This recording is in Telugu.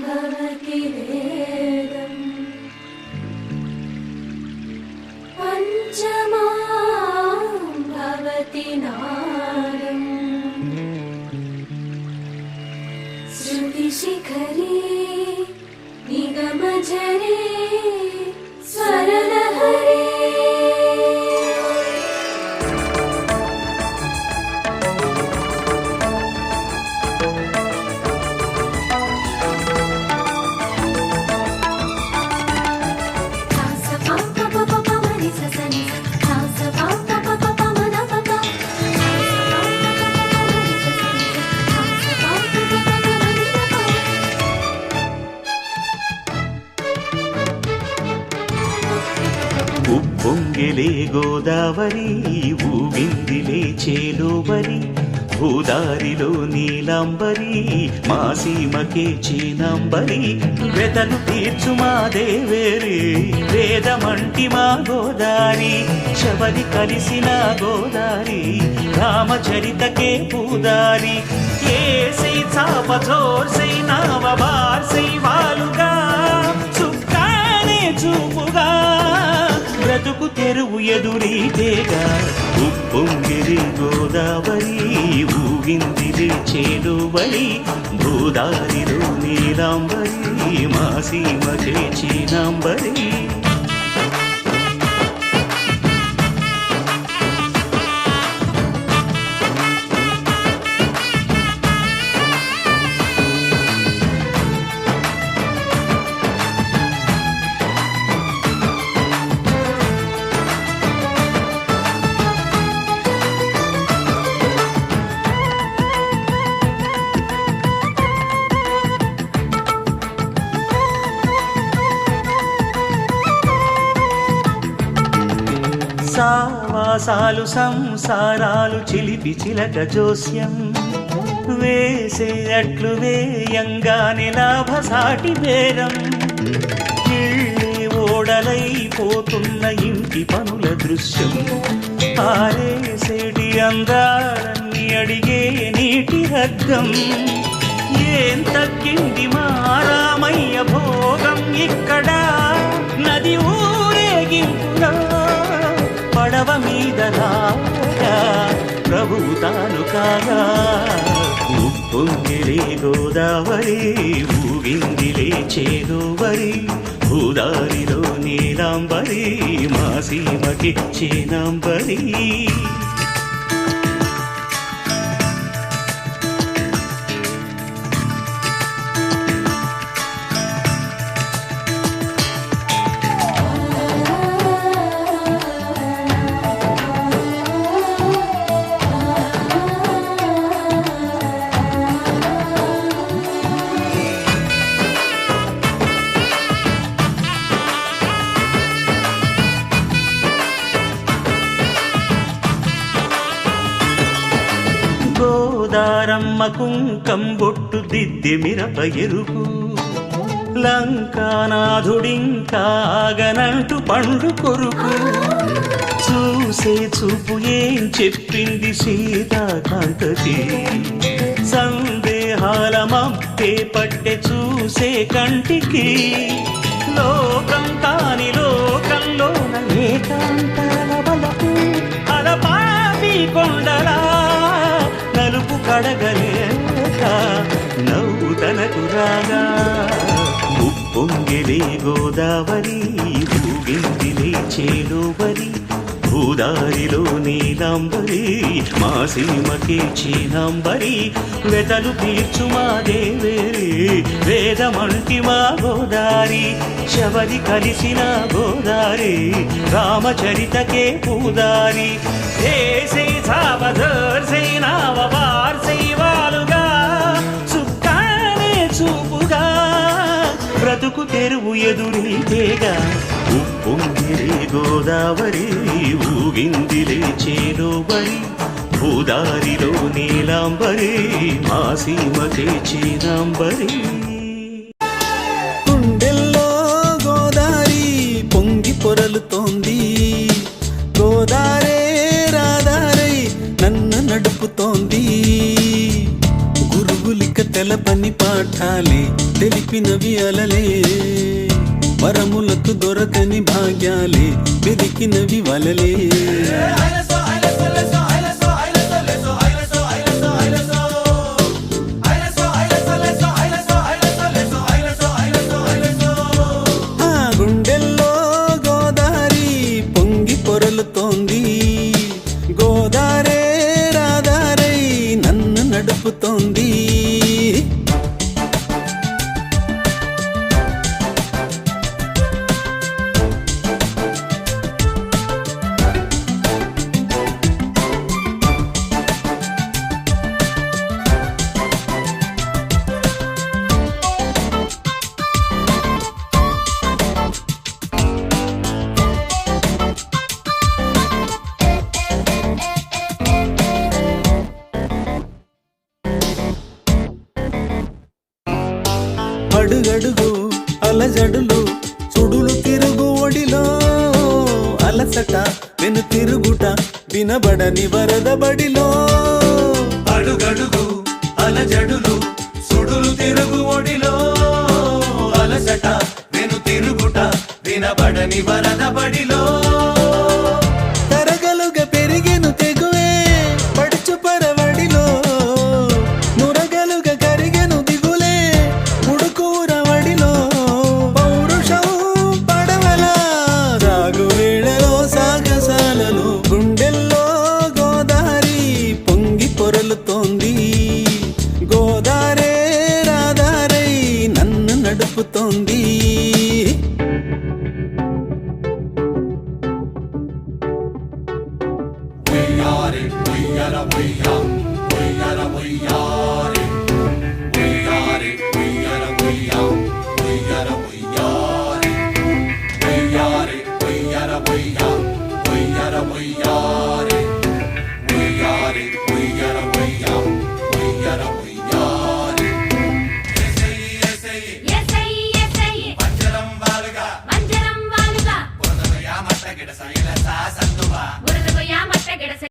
भवति वेदम् पञ्चमां भवति नादम् श्रुतिशिखरे निगमझरे स्वरलहरे ఉప్పొంగిలే గోదావరి ఊగిందిలే చేలోబరి భూదారిలో నీలాంబరి మా సీమకే చీనాంబరి వెతలు తీర్చు మా దేవేరి వేదమంటి మా గోదారి శబరి కలిసిన గోదారి రామచరితకే పూదారి ఏసై చాప జోర్సై నావ బార్సై వాలుగా చుక్కానే చూపుగా బ్రతుకు తెరువు ఎదురీతేగా ఉప్పొంగిరి గోదావరి ఊగిందిరి చేలువరి భూదారిలో నీలాంబరి మా సీమకే చీనాంబరి సావాసాలు సంసారాలు చిలిపి చిలక జోస్యం వేసే అట్లు వేయంగానే లాభసాటి బేరం ఇళ్ళే ఓడలైపోతున్న ఇంటి పనుల దృశ్యం ఆరేసేటి అందాలన్నీ అడిగే నీటి హద్దం ఏం తగ్గింది మా రామయ్య భోగం ఇక్కడ నది ఊరేగింపులో పడవ మీద రాగా ప్రభువు తాను కాగా ఉప్పొంగిలే గోదావరి ఊగిందిలే చేలోవరి భూదారిలో నీలాంబరి మా సీమకి చీనాంబరి గోదారమ్మ కుంకం బొట్టు దిద్ది మిరప ఎరుపు లంకానాథుడింకాగనంటూ పండు కొరుకు చూసే చూపు ఏం చెప్పింది సీతాకాంతకి సందేహాల మప్పే పట్టె చూసే కంటికి లోకం కాని లోకంలోన ఏకాంతాల బలపు అలపాపి కొండలా నలుపు కడగలేక నవ్వు తనకు రాగా ఉప్పొంగిలే గోదావరి ఊగిందిలే చేలోబరి భూదారిలో నీలాంబరి మా సీమకే చీనాంబరి వెతలు తీర్చు మా దేవేరి వేదమంటి మా గోదారి శబరి కలిసిన గోదారి రామచరితకే పూదారి ఏసై సావధర్సై నావ బార్సై వాలుగా చుక్కానే చూపుగా బ్రతుకు తెరువు ఎదురీతేగా ఉప్పొంగిలే గోదావరి ఊగిందిలే చేలోబరి భూదారిలో నీలాంబరి మా సీమకే చీనాంబరి గుండెల్లో గోదారి పొంగి పొరలుతోంది గోదారే రాధారై నన్ను నడుపుతోంది గురుగులిక గంటల పని పాఠాలే తెలిపినవి అలలే వరములకు దొరకని భాగ్యాలే వెదికినవి వలలే ఆ గుండెల్లో గోదారి పొంగి పొరలుతోంది గోదారే రాధారై నన్ను నడుపుతోంది అడుగడుగు అలజడులు సుడులు తిరుగు ఒడిలో అలసట వెను తిరుగుట వినబడని వరద బడిలో అడుగడుగు అలజడులు సుడులు తిరుగు ఒడిలో అలసట వెను తిరుగుట వినబడని వరద బడిలో తరగలుగా పెరిగెను తెగువే పడుచు పరవడిలో నురగలుగా కరిగెను దిగులే ఉడుకూర వడిలో పౌరుషం పడవల సాగు వేళలో సాగసాలలో గుండెల్లో గోదారి పొంగి పొరలుతోంది గోదారే రాధారై నన్ను నడుపుతోంది మంజరం వాలుగా బురదకు యా మట్ట గిడస